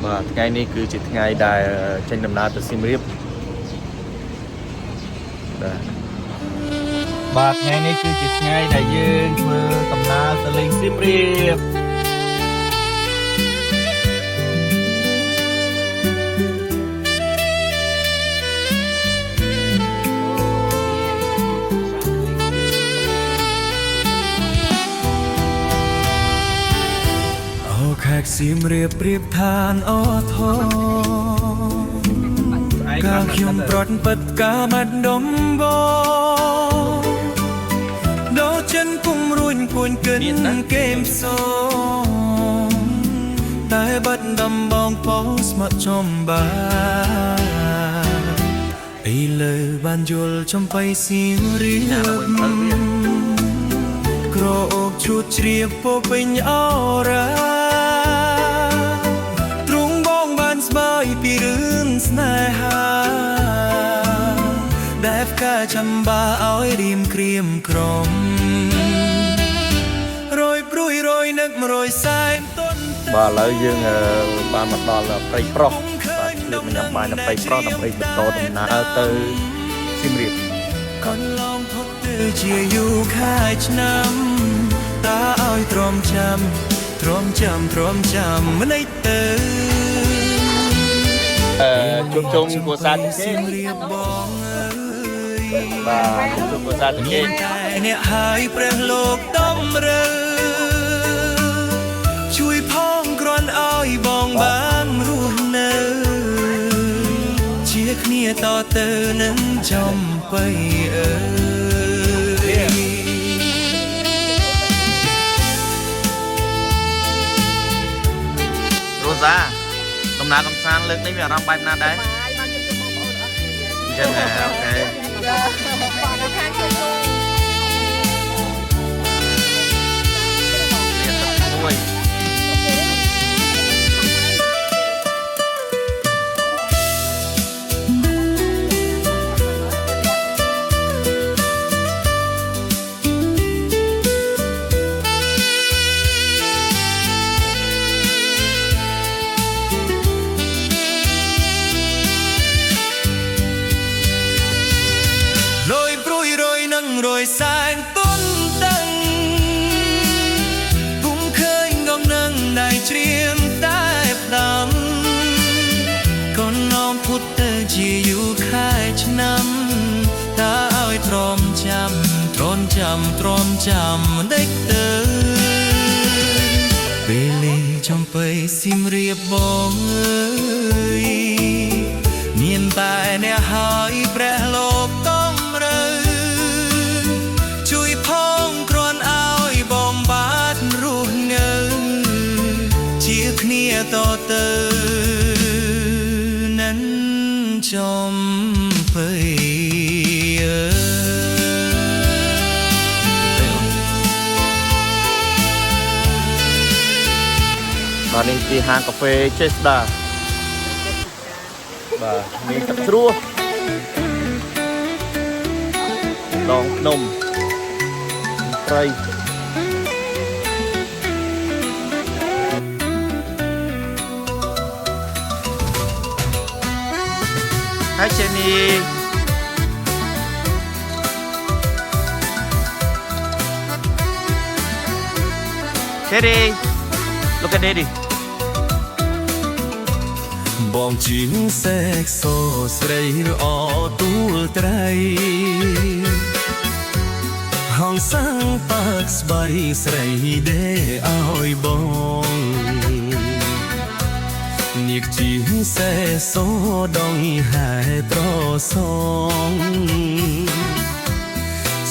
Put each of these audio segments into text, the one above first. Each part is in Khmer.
បាទថ្ងៃនេះគឺជាថ្ងៃដែលចេញដំណើរទៅសៀមរាបបាទថ្ងៃនេះគឺជាថ្ងៃដែលយើងធ្វើដំណើរទៅលេងសៀមរាបខេកសៀមរាបប្រៀបឋានអធរកាលខ្ញុំប្រត់ពិតកាមាត់ដំបងដល់ចិនពុំរួញពួនកិនកេមសងតែបាត់ដំបងពោស្មាត់ចំបានអីលើបានយល់ចំបៃសៀមរាបក្រអូបឈួតជ្រាបពោពេញអរាពីរឿងស្នេហាដែលផ្កាចំបាឲ្យរៀមក្រៀមក្រំរយព្រួយរយនឹករយសែនទុនបាទឥឡូវយើងបានមកដល់ព្រៃប្រុសបាទលើកមកញ៉ាំបាយនៅព្រៃប្រុសដើម្បីបន្តដំណើរទៅសៀមរាបកន្លងផុតទៅជាយូរខែឆ្នាំតើឲ្យទ្រាំចាំមិនឯទៅជុំគ្រួសារទាំងគេបាទជុំគ្រួសារទាំងគេអ្នកហើយព្រះលោកតំរើជួយផងគ្រាន់ឲ្យបងបានរស់នៅជាគ្នាតទៅនឹងចំបៃអើយរ៉ូសាដំណើរកំសាន្តលើកនេះមានអារម្មណ៍បែបណាដែរបានជួបបងប្អូនអស់គ្នាអញ្ចឹងអូខេបងនៅខាងជួយរយសែងទុនតឹងពុំឃើញងងនឹងដៃជ្រៀមតែផ្ដាំកូននំពុតទៅជាយូរខែឆ្នាំតើឲ្យទ្រាំចាំដេកទៅពេលលេងចំបៃសៀមរាបបងអើយមានតែអ្នកហើយព្រះលោកតំរើតទៅនឹងចំបៃបាទនេះទីហាងកាហ្វេចេស្តាបាទមានទឹកជ្រោះដងភ្នំត្រីHi Jenny. Daddy, look at Daddy. បងជាងសេកសស្រីរអទូលត្រីហងសាំងប៉ាក់ស្បៃស្រីដេឲ្យបងនាគជាសេសូដងហែត្រសង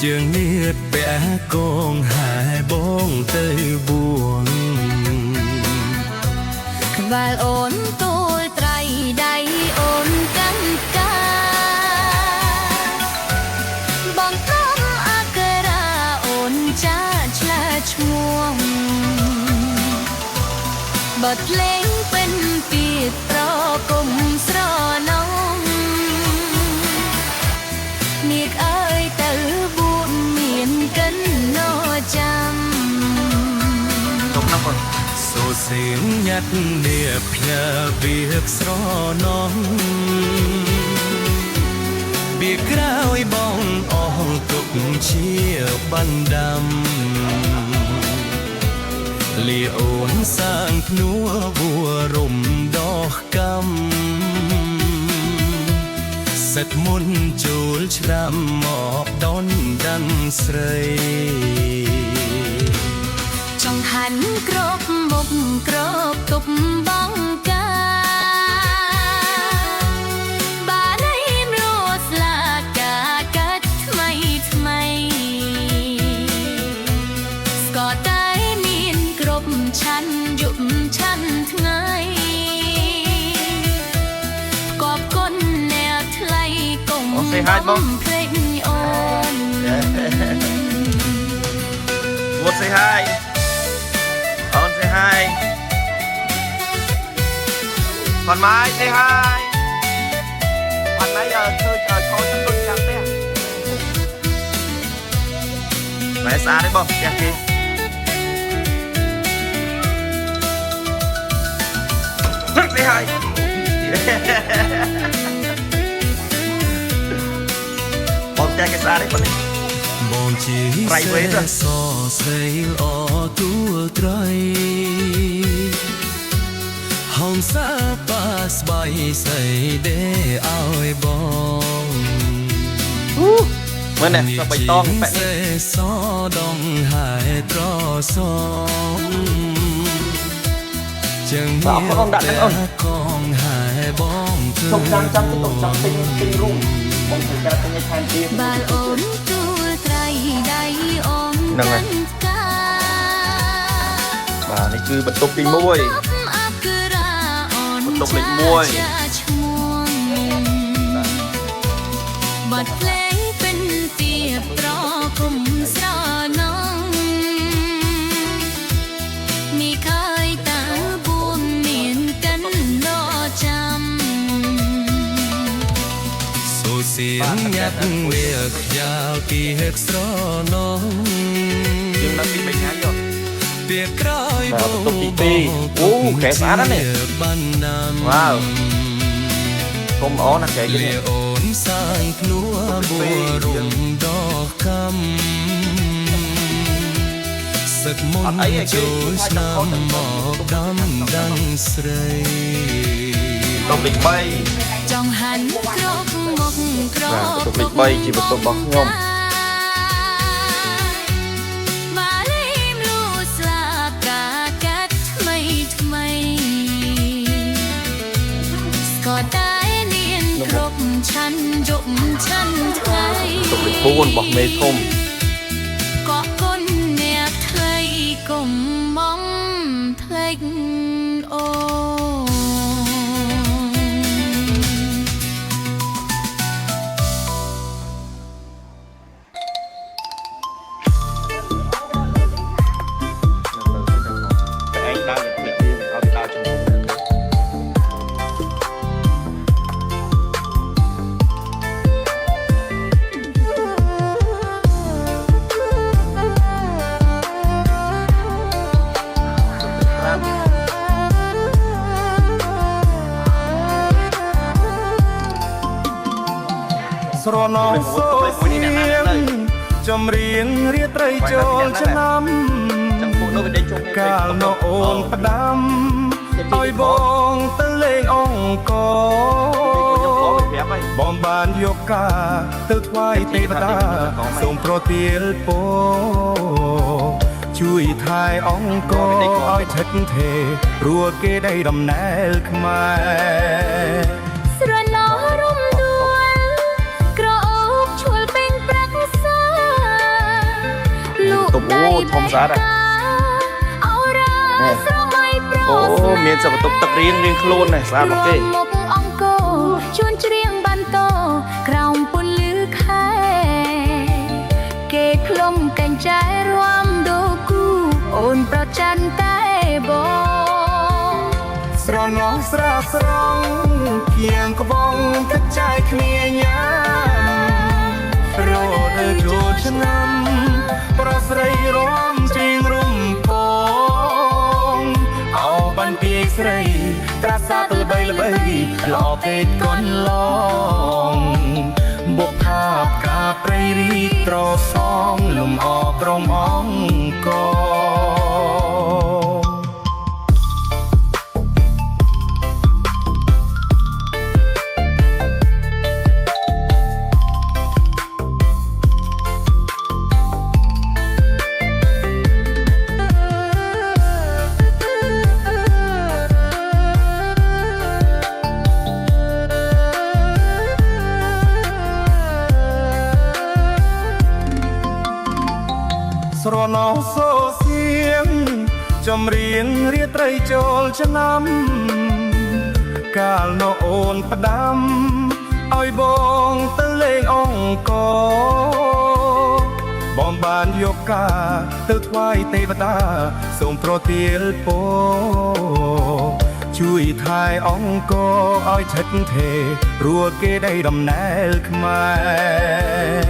ជើងនៀតពាក់កងហែបងទៅបួងក្បាលអូនទូលត្រីដៃអូនកាន់កាបងក្រុមអក្សរាអូនចាឆ្លាឈ្មោះបទភ្លេងเป็นពីត្រគុំស្រនំនាគអើយទៅបួនមានកិនណចាំទុំណាស់បងសូស sinh nhật điệp nhờ việc gió nóng biệt rao bóng ong tục chia ban đầm lia ôn sang núa vua rùm đo căm sét muôn chul chram mọc đón đăng srei trong hắn crop một crop tục bóng ca bà đây em lột là cả cách mây mây có tay miền crop chăn dụng chăn ngay có con nè thay cùng bóng kênh ôn What say hi On say hi Phần Mai say hi Phần nãy giờ chơi coi chân đôi chạm đấy Mẹ xa đấy bông, kìa kìa Say hi Bông kìa cái xa đấy bông Bồn chỉ sẽ so xây ở tua trời Hồng sa pas bay xây để ai bong Mới nè, sao bày to cái sẽ so đông hải trò sông Chẳng hiểu bé con hải bong thương buồn Bà ổn tu trai đầy ổn tân ca Bà này cứ bật tục tình môi Bật tục lịch môi Bật lấy bên tiệp rõ cùng rõ nông Mì khơi ta buông miền cân lo chăm Xiên nhắc việc giao kiệt gió nóng Nhưng nó bị bệnh hái rồi Việc rơi bầu bầu khẽ xá đó nè Wow Không ổ nó kệ Lìa ổn sang núa bùa rùm đo khăm Giấc môn trôi năm mọc đắm đăng srei Đồng định bay Trong hắn crop một crop tục lịch bay chỉ một tục bọc nhôm Mà em lút là cả cách mây mây Có tay niên crop chăn dụng chăn thay tục lịch buôn bọc mê thôm Có con nè thay cùng mong thay ôស្រណោសូសៀងចំរៀងរៀបត្រីចូលឆ្នាំកាលនៅអូនផ្ដាំឲ្យបងទៅលេងអង្គបងបានយកការទៅថ្វាយទេវតាសូមប្រទាលពរជួយថែអង្គឲ្យថិតថេរព្រោះគេได้ដំណើរខ្មែរស្រណោរំដួលក្រអូបឈួលពេញប្រាក់សាលោកដៃធំស្អាតអោរ៉ាស្រមៃប្រុសអូមានសពតុកទឹករៀងខ្លួននេះស្អាតមកគេមកអង្គជួនច្រៀងបានតក្រោមពន្លឺខែគេឃ្លុំកញ្ចែរួមដូគូអូនប្រច័នតែបងស្រណោស្រាស្រង់គៀងក្បងទឹកចាយគ្នាញ៉ាំរត់ចូលឆ្នាំប្រស្រីរំជិងរំពងអោ ស្រីត្រាសាទៅល្បីល្បីល្អពេកកូនឡងបុកផាបការព្រៃរីត្រសងលំអក្រមអង្គស្រណោសូសៀងចម្រៀងរាត្រីចូលឆ្នាំកាលនោះអូនផ្ដាំឲ្យបងទៅលេងអង្គបងបានយកការទៅថ្វាយទេវតាសូមប្រទាលពរជួយថែអង្គឲ្យឆិតថេររួគេដីដំណែលខ្មែរ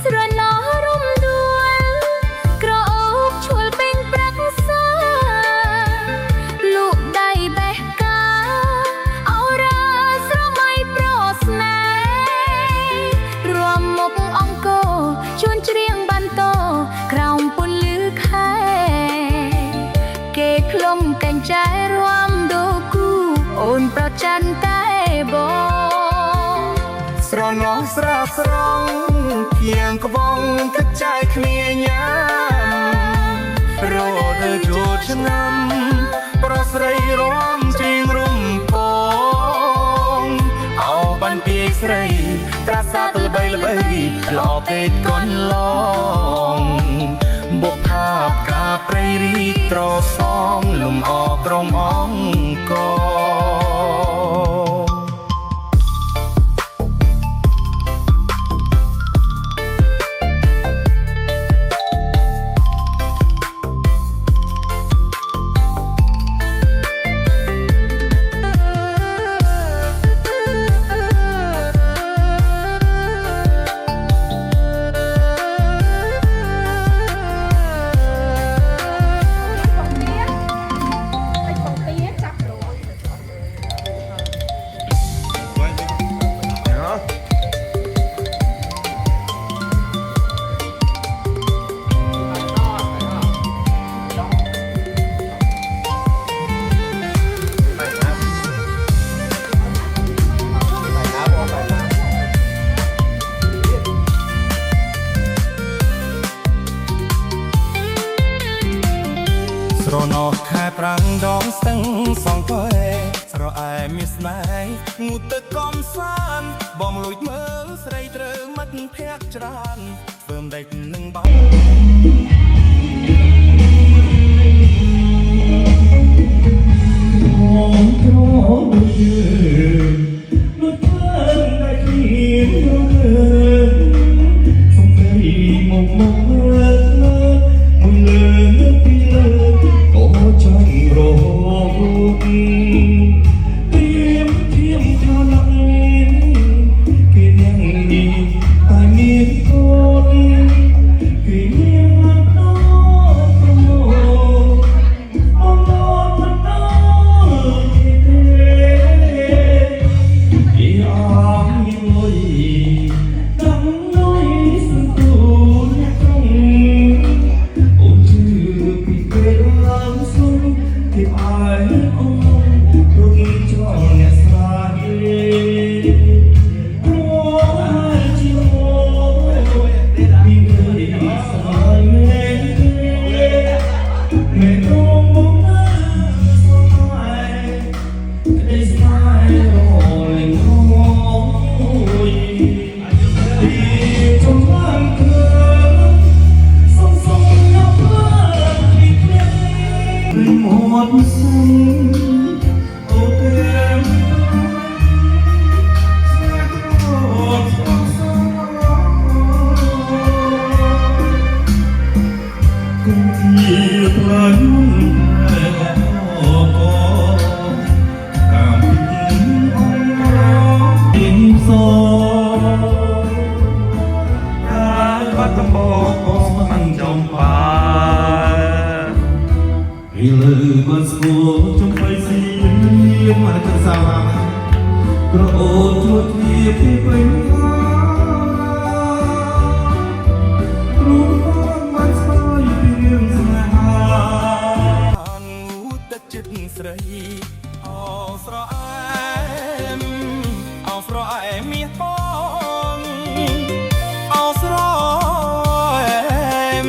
ស្រណោរំដួលក្រអូបឈួលពេញប្រាក់សាលោកដៃបេះកាអរាស្រមៃប្រស្នេហ៍រួមមុខអង្គជួនច្រៀងបានតក្រោមពន្លឺខែគេក្លុំកញ្ចែរួមដូគូអូនប្រច័នតែបងស្រណោស្រាស្រង់គៀងក្បងទឹកចែកគ្នាញ៉ាំរដូវចូលឆ្នាំប្រស្រីរំជៀងរំពងអោបានពីស្រីត្រាសាទៅល្បីល្បីល្អពេកកូនឡងបុកផាបការព្រៃរីត្រសងលំអក្រមអង្គស្រណោខែប្រាំងដងស្ទឹងសងពែស្រអែមានស្នេហ៍ងូទឹកកំសាន្តបងលួចមើលស្រីត្រូវមិត្តភក្តិច្រើនធ្វើមិនដេចនឹងបងក្រដូចយើងដូចធ្វើតែគ្មានរកសំដីមកមើលមួយលើពីលើអូចាញ់រហូតព្រៀមធៀមថាណាស់គេនឹងនេះតែមានកូនគេមានដល់ប្រមោអមមិនដល់ទេ សាក្រអូនជួបគ្នាពីពេញមករូបបងមិនស្គាល់ពីរឿងស្នេហាអនទឹកចិត្តស្រីអស្រអែមអស្រអែមមាសបងអស្រអែម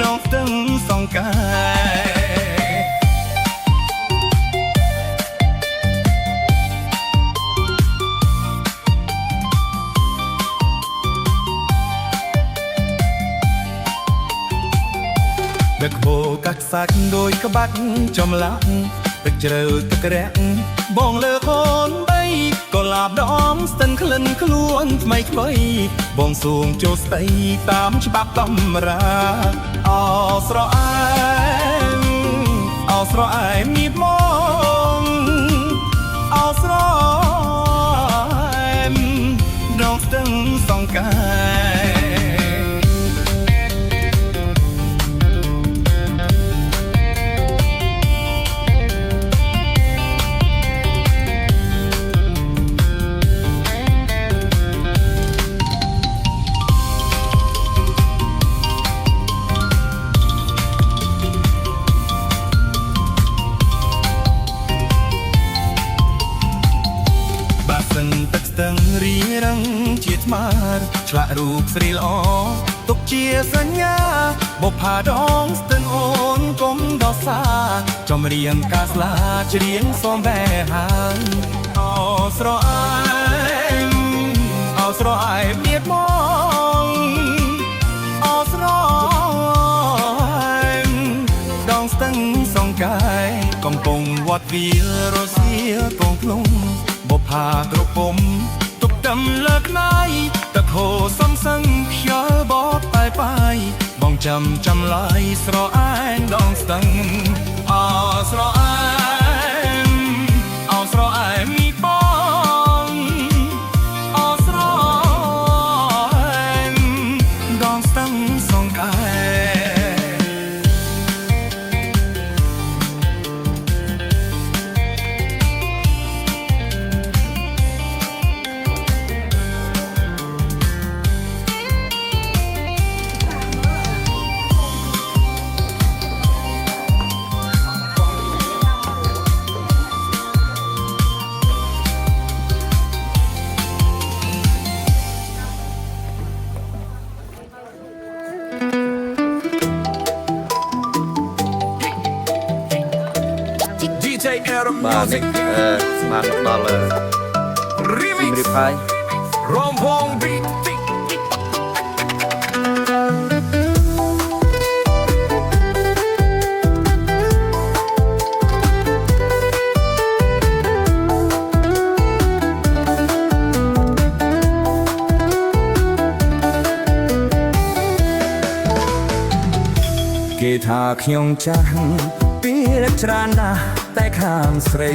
ដងស្ទឹងសង្កែទឹកបោកាក់សាច់ដោយក្បាច់ចំឡាក់ទឹកជ្រៅទឹករាក់បងលើកូនបីក៏ឡាបដងស្ទឹងក្លិនខ្លួនថ្មីថ្មីបងសួងចូលស្ដីតាមច្បាប់តំរាអស្រអែមអស្រអែមមានបងអស្រអែមដងស្ទឹងសង្កែទឹកស្ទឹងរីរឹងជាថ្មារឆ្លាក់រូបស្រីល្អទុកជាសញ្ញាបុប្ផាដងស្ទឹងអូនកុំដោសាចម្រៀងការស្លាច្រៀងសំបែហាងអស្រអែមអស្រអែមមានបងអស្រអែមដងស្ទឹងសង្កែកំពុងវត្តវាលរសៀលកងភ្នំបុប្ផាគ្រប់ពុំទុកតំលើកណៃទឹកហូរសំសឹងខ្យល់បបតែបាយបងចាំឡាយស្រអែងដងស្ទឹងអស្រអែមអស្រអែមមីបងអស្រអែមដងស្ទឹងសង្កែបាទនេះស្មានដល់ស៊ីមរៀបហើយរំភងពីគេថាខ្ញុំចាស់ពីរច្រើនណាស់តែខាងស្រី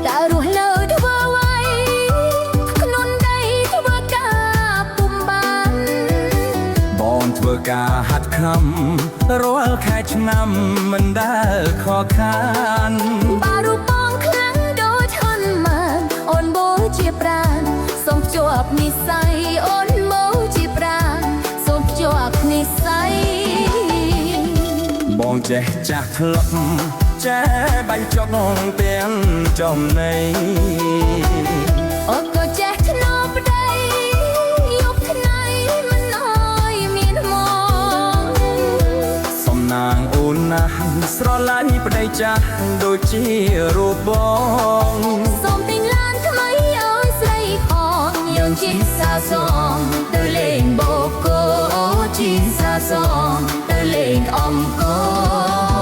តែរស់នៅធ្វើໄວខ្លួនដីធ្វើការពុំបានបងធ្វើការហាត់ខំរាល់ខែឆ្នាំមិនដែលខកខានបារូបបងខ្លាំងដូចហនមានអូនបូជាប្រាណសូមជាប់និស្ស័យអូនបូជាប្រាណសូមជាប់និស្ស័យបងចេះចាស់ធ្លាប់ចេះបាញ់ចុកទាំងចំណៃអូនក៏ចេះធ្នប់ប្តីយប់ថ្ងៃមិនអើយមានមកសំណាងអូនណាស់ស្រឡាញ់ប្តីចាស់ដូចជារូបបងសូមទិញឡានថ្មីឲ្យស្រីផងយើងជិះសាសងទៅលេងបូកូជិះសាសងទៅលេងអង្គរ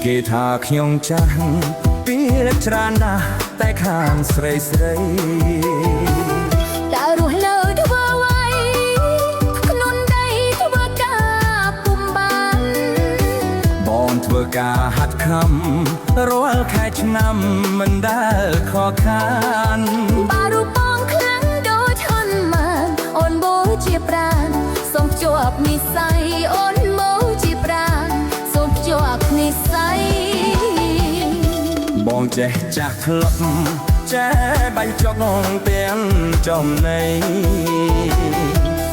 គេថាខ្ញុំចាស់ពីច្រើនណាស់តែខាងស្រីស្រី đã rồi lời thua quay non đây thua cả cùng bàn បងធ្វើការហាត់ខំរាល់ខែឆ្នាំមិនដែលខកខាន bà ru bong kháng đôi thân màn ôn bố chia pràn sông chuộc mi say ôn bố chia pràn sông chuộc mi say បងចេះចាស់ធ្លាប់ចេះបាញ់ចុកទាំងចំណៃ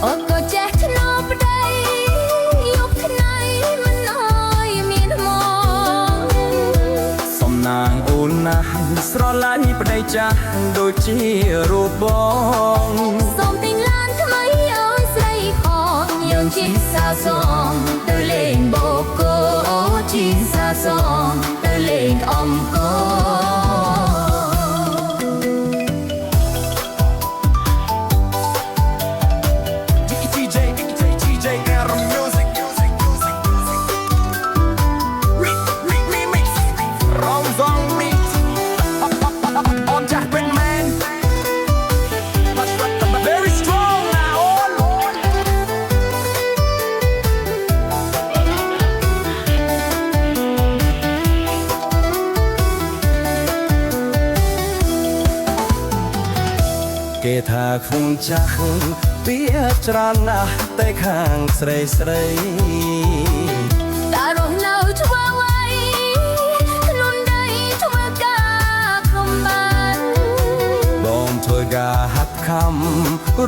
អូនក៏ចេះធ្នប់ប្តីយកថ្ងៃមិនអើយមានមក សំណាងអូនណាស់ស្រឡាញ់ប្តីចាស់ដូចជារូបបង សូមទិញឡានថ្មីឲ្យស្រីផងយើងជិះសាសងទៅលេងបូកូជិះសាសងទៅលេងអង្គរ DJ Adam Music Remix Rounds on mix On Jackman man Very strong now on គេថាខ្ញុំចាស់ពីច្រើនណាស់តែខាងស្រីស្រី đã rồi lời thua quay non đây thua cả cùng bàn បងធ្វើការហាត់ខំ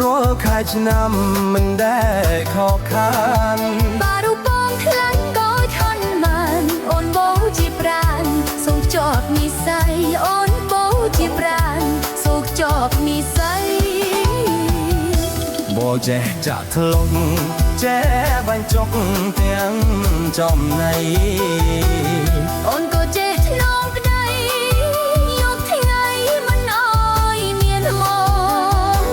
រាល់ខែឆ្នាំមិនដែលខកខាន bà ru bong kháng đôi thân màn ôn bố chia pràn sông chuộc mi say ôn bố chia pràn sông chuộc mi say បងចេះចាក់ធ្លុងចេះបាញ់ចុកទាំងចំណៃ អូនក៏ចេះធ្នមប្តីយកថ្ងៃមិនអើយមានមក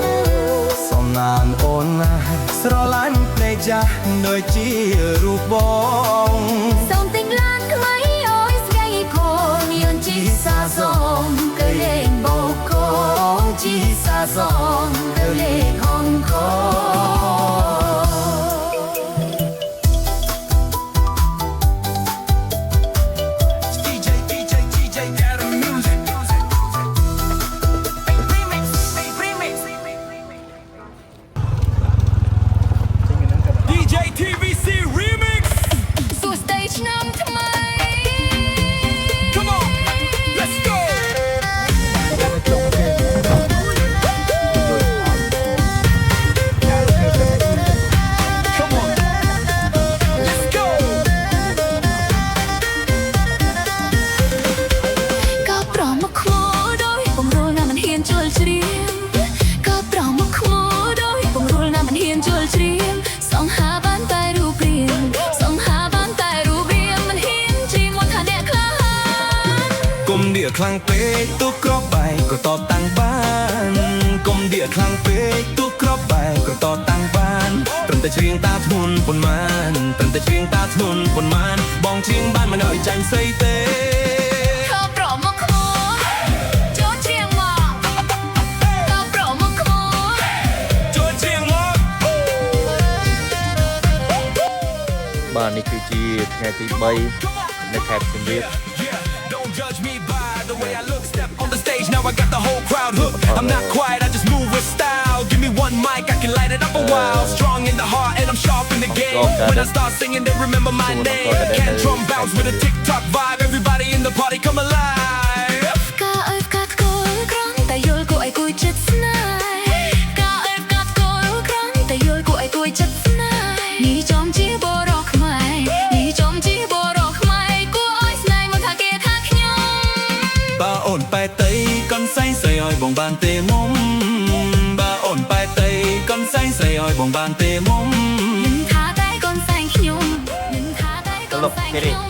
សំណាងអូនណាស់ស្រឡាញ់ភ្នែកចាស់ដូចជារូបបង សូមទិញឡានថ្មីឲ្យស្រីផងយើងជិះសាសងទៅលេងបូកូជិះសាសងទៅលេងអង្គរ DJ Adam Music Remix DJ TVC Remix សួស្ដីឆ្នាំថ្មី Come on Let's go Come on Let's go ក៏ប្រមមកខ្មោដោយបំរុលណាមិនហ៊ានជល់ជ្រៀងក៏ប្រមមកខ្មោដោយបំរុលណាមិនហ៊ានជល់ជ្រៀងសង្ហាបានតែរូបរាងសង្ហាបានតែរូបរាងមិនហ៊ានជ្រៀងមកថាអ្នកក្លាហាន គុំដៀខ្លាំងពេកទូក្របបែកក៏តតាំងបានគុំដៀខ្លាំងពេកទូក្របបែកក៏តតាំងបានត្រឹមតែច្រៀងតាធ្ងន់ប៉ុន្មានត្រឹមតែច្រៀងតាធ្ងន់ប៉ុន្មានបងច្រៀងបានមិនឲ្យចាញ់ស្អីទេ ក៏ប្រមមកខ្មោចូលជ្រៀងមកក៏ប្រមមកខ្មោ ចូលច្រៀងមក បាទនេះគឺជាថ្ងៃទី3នៅខេត្តសៀមរាប Don't judge me by the way I look step on the stage now I got the whole crowd hooked I'm not quiet I just move with style give me one mic I can light it up a while strong in the heart and I'm sharp in the game when I start singing they remember my name can't drum bounce with a TikTok vibe everybody in the party come alive ក៏អើយកាត់គោលក្រំតែយល់គួរឲ្យគួយចិត្តស្នេហ៍ក៏អើយកាត់គោលក្រំតែយល់គួរឲ្យគួយចិត្តស្នេហ៍នេះចំជាបរោះខ្មែរនេះចំជាបរោះខ្មែរគួរឲ្យស្នេហ៍មកថាគេថាខ្ញុំ បើអូនបែកតីកនសែងស្រីឲ្យបងបានទេមុំបើអូនបែកតីកនសែងស្រីឲ្យបងបានទេមុំ មិនថាតែកូនសែងខ្ញុំមិនថាតែកូនសែងខ្ញុំ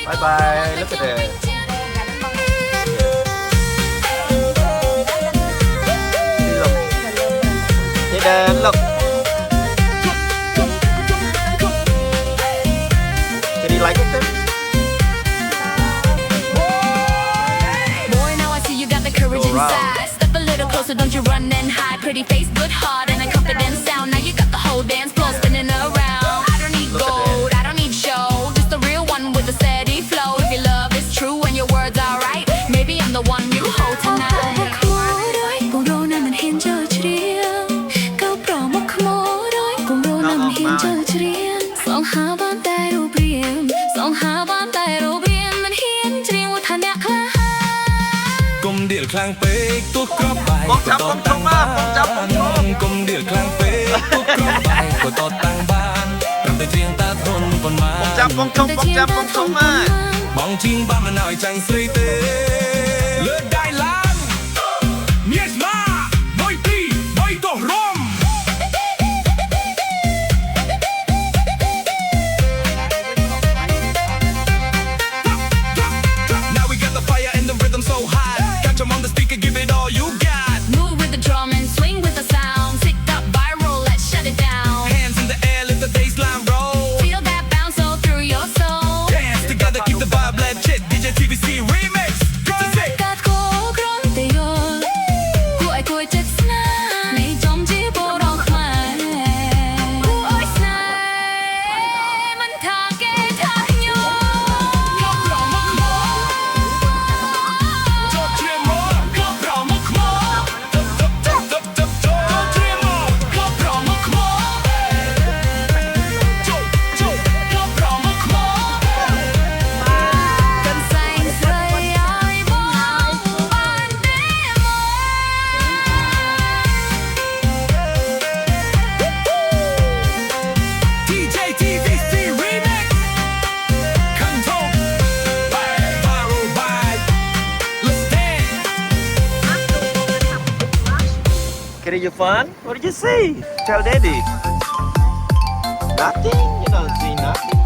Bye bye look at that look Did he like it then? inside. Step a little closer, don't you run and hide. Pretty face, good heart, and a confident sound. Now you got the whole dance floor spinning around. I don't need gold, I don't need show. Just a real one with a steady flow. If your love is true and your words are right, maybe I'm the one you hold tonight. กุมเดือดคลั่งเป๊กตัวกรอบไปก็ต่อตั้งบ้านกุมเดือดคลั่งเป๊กตัวกรอบไปก็ต่อตั้งบ้านตั้งแต่เจียงตาทนก่อนมาบองทิ้งบ้านมาหน่อยจังสรีเตเลือดได้ล้านเมียสมาบอยตีบอยตกรมNow we got the fire and the rhythm so hot. Catch 'em on the speaker, give it all you got. Move with the drum and swing with the sound. Tick up viral, let's shut it down. Hands in the air, let the bassline roll. Feel that bounce all through your soul. Dance together, keep the vibe, let shit. DJ TVC remix. That's it. កាត់គោក្រំតែយល់គួរឲ្យគួរចិត្តស្នេហ៍នៃចំជាបរងខ្មែរគួរឲ្យស្នេហ៍មិនថាគេថាញោម Top three more, club round my core. Top three more, club round my core. Club round my core. កាន់សែងស្រីឲ្យបងបានទេមក DJ TVC remix. Control. Viral vibe. Let's dance. Get you fun? What did you say? Tell daddy. Nothing. You don't see nothing.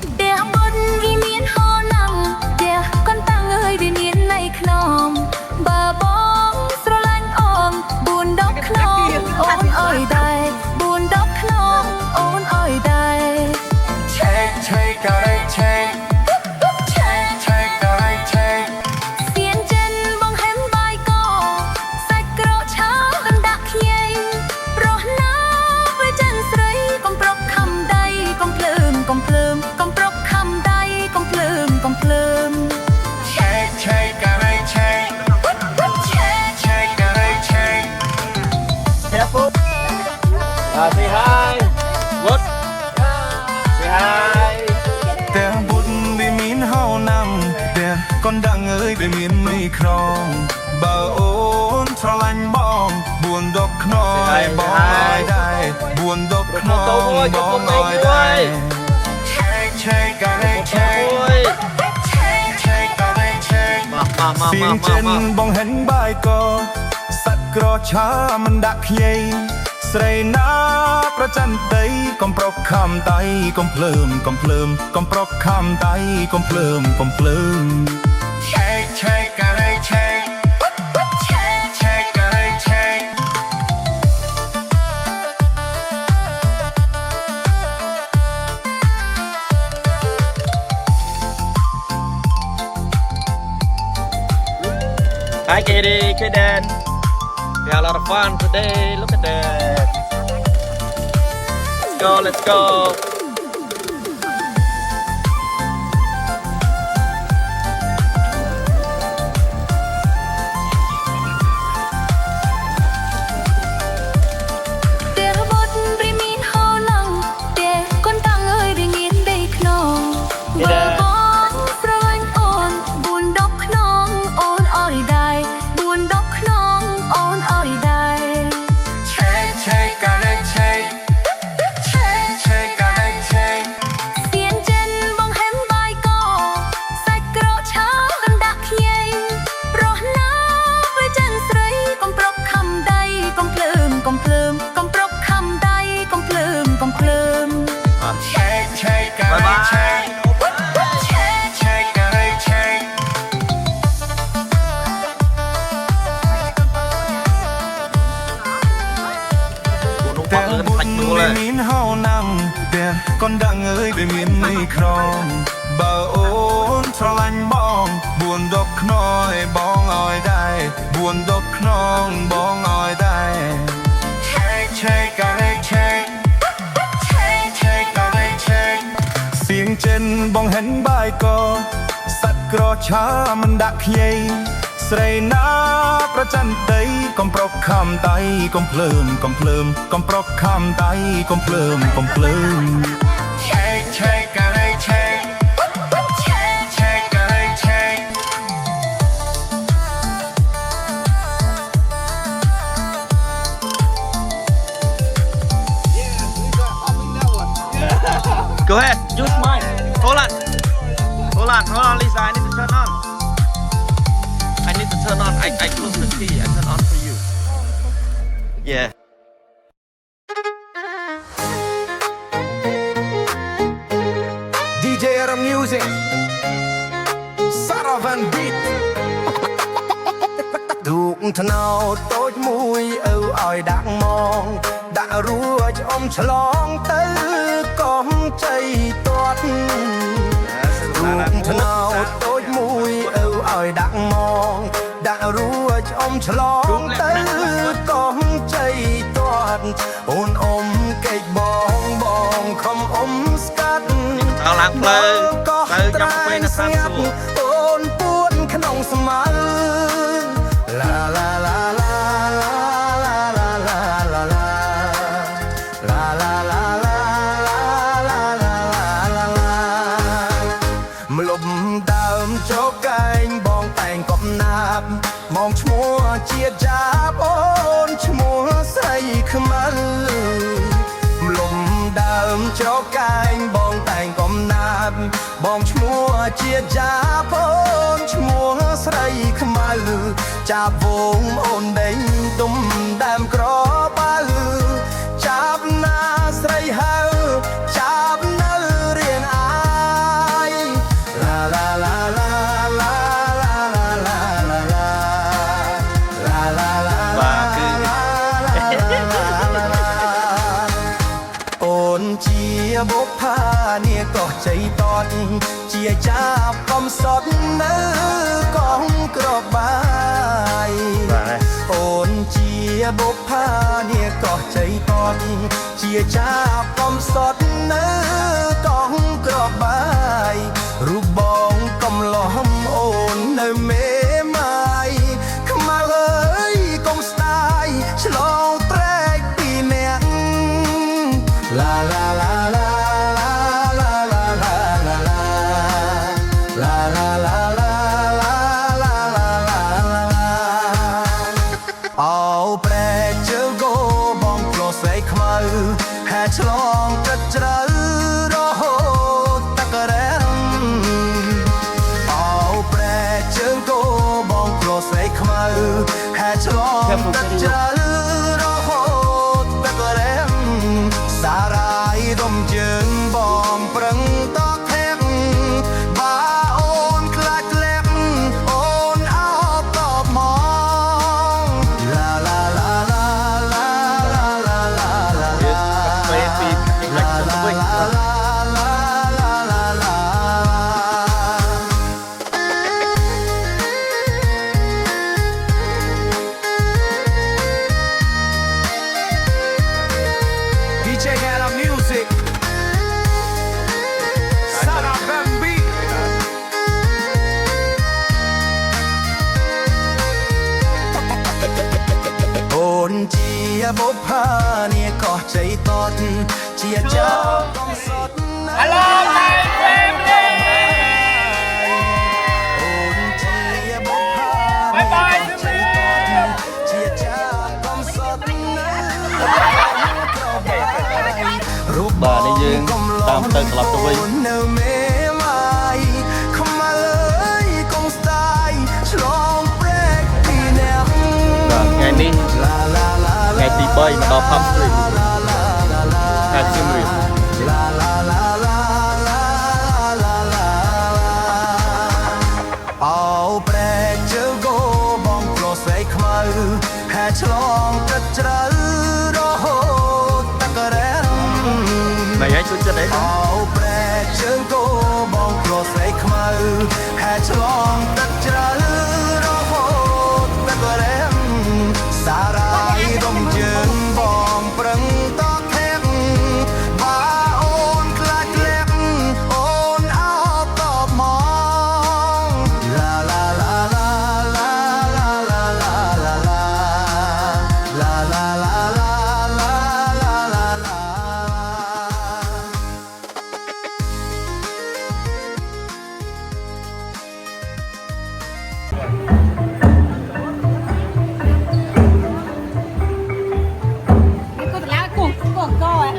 ផ្ទះបុនវាមានហោណាំផ្ទះកូនតាំងអើយវាមានន័យខ្នងបើបងស្រឡាញ់អូន4 ដប់ខ្នងអូនអើយដែរ4 ដប់ខ្នងអូនអើយដែរ Shake, shake, alright, shake. Shake, shake, alright, shake. សៀនចិនបងហែមបាយកោសាច់ក្រកឆៅកណ្ដាក់ខ្ញីប្រោះណាវាចិនស្រីកុំប្រុកខំដៃកុំភ្លើមកុំភ្លើមកុំប្រុកខំដៃកុំភ្លើមកុំភ្លើម Shake, shake, alright, shake. Shake, shake, alright, shake. Careful. Say hi. Good. Say hi. แต่บุญได้มีนเฮานำแต่ก่อนดังเอ้ยได้มีนไม่ครองบ่โอนทรลันบองบวนดอกขนอยบองน้อยได้บวนดอกขนอยบองน้อยได้ Shake, shake, alright, shake. Ôi. Shake, shake, alright, shake. เสียงเจนบองเห็นบายก็สักกรอช้ามันดักเยยสไรนาประจันไตกอมปรกคำไตกอมเพลิมกอมเพลิมกอมปรกคำไตกอมเพลิมกอมเพลิม Shake, shake, alright, shake. Shake, shake, alright, shake. ไ Hi Katie, Kaden. We had a lot of fun today. Look at that. Let's go, let's go. เช็คกันเลยเช็คเช็คกันเลย អត់លឿនបាច់ទួល មានហៅណាំតែកូនដឹងអើយវាមាននៃក្រមបើអូនស្រឡាញ់បង4 ដប់ខ្នងឲ្យបងឲ្យដែរ4 ដប់ខ្នងបងឲ្យដែរឆេកការេឆេកឆេកការេឆេកសៀងចិនបងហិនបាយកសัตว์ក្រឆាមិនដាក់ខ្ញីស្រីណាប្រច័ណ្ឌដីកុំប្រុកខំដៃកុំភ្លើមកុំភ្លើមកុំប្រុកខំដៃកុំភ្លើមកុំភ្លើមឆេកឆេកការេឆេកឆេកការេឆេក Go ahead, use mine. Hold on, Lisa. I need to turn on. I need to turn on. I close the key. I turn on for you. Yeah. DJ Adam Music Saravan Beat ទូកថ្នោតតូចមួយឪឲ្យដាក់មកដាក់រួចអមឆ្លងទៅកុំជ័យទាត់ទូកថ្នោតតូចមួយឪឲ្យដាក់មកដាក់រួចអមឆ្លងទៅកុំជ័យទាត់អូនអ៊ំកេកបងខំអ៊ំស្កាត់ เอาล้างเพลิงเพลิงยังไม่นะครับสู้ អូនពួនក្នុងស្មៅឡាឡាឡាឡាឡាឡាឡាឡាឡាឡាឡាឡាឡាឡាឡាឡាមលុបដើមជោគកែងបងតែងកប់ណាប់មកឈ្មោះជាចាបអូនឈ្មោះស្រីខ្មៅ លំដើមចោកែងបងតែងកំណាប់បងឈ្មោះជាចាបអូនឈ្មោះស្រីខ្មៅចាប់វងអូនដេញទុំដើមក្របើចាប់ណាស្រីហៅចាប់នៅរៀងអាយឡាឡាឡាឡាឡាឡាឡាឡាឡាឡាឡាឡា បាទគឺ អូនជាបុប្ផានេះក៏ជ័យតតជាចាប់កំសត់នៅកងក្របបាយ បាទ អូនជាបុប្ផានេះក៏ជ័យតតជាចាប់កំសត់នៅកងក្របបាយរូបបងកំឡោះអូននៅមេម៉ាយខ្មៅអើយកុំស្ដាយឆ្លងត្រែកពីអ្នក La la la la la la la la la la la la la la la la la អោប្រែជើងគោបងក្លោស្រីខ្មៅហែឆ្លងទឹកជ្រៅរហូតតករ៉ែមអោប្រែជើងគោបងក្លោស្រីខ្មៅហែឆ្លងទឹកជ្រៅរហូតតករ៉ែម សារាយរំជើងបងប្រឹងតខេបបាអូនខ្លាចក្លែបអូនអោបតបមកឡាឡាឡាឡាឡាឡាឡាឡាឡា ពេលពីផ្លេចទៅវិញ DJ Adam Music Saravan Beat អូនជាបុប្ផានេះក៏ជ័យតតជាចាប់កំសត់ណាស់ Hello my family អូនជាបុប្ផា Bye bye ជាចាប់កំសត់ណាស់រូប បាទនេះយើងតាមទៅត្រឡប់ទៅវិញ នៅមេម៉ាយខ្មៅអើយកុំស្ដាយឆ្លងព្រែកពីអ្នក បាទថ្ងៃនេះ ឡាឡាឡា ថ្ងៃទី3មកដល់ Pub Street ខេត្តសៀមរាប ឡាឡាឡាឡាឡាឡាឡាអោប្រែជើងគោបងក្លោស្រីខ្មៅហែឆ្លងទឹកជ្រៅរហូត ngày tôi chưa đấy អោប្រែជើងគោបងព្រោះស្រីខ្មៅហែឆ្លងទឹកជ្រៅរហូតទឹករែមសារ៉ាយរំជើងបងប្រឹងតថែកបើអូនខ្លាចធ្លាក់អូនអោបតបមកឡាឡាឡាឡាឡាឡាឡាឡាឡាឡាឡាឡាឡា Cô lá cuồng cô ấy.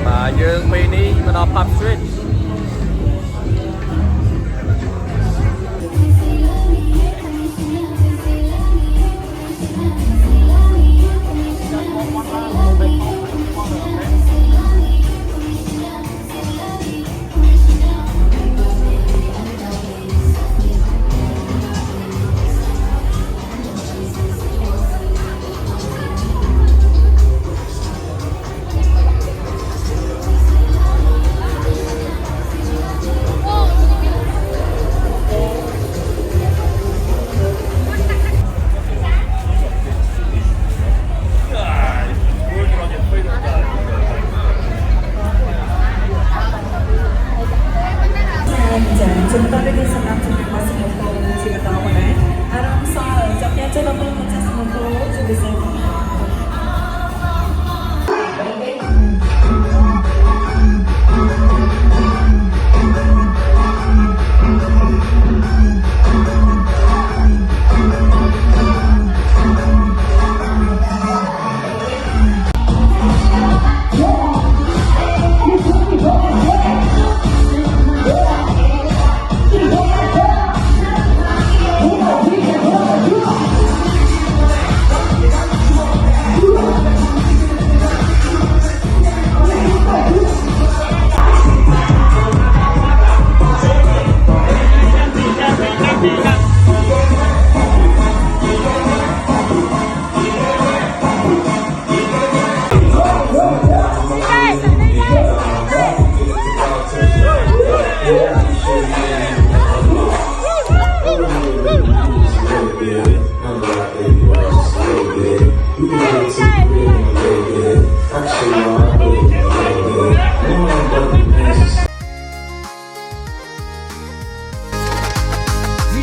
mà dương bên đi mà nó pub street chúng ta đi sang năm chúng ta sẽ một câu chỉ là tao mà đấy Aram sao trong nhà cho nó một chút một câu chỉ để xem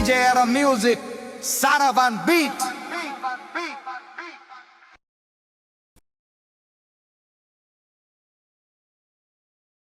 DJ Era Music, Saravan Beat.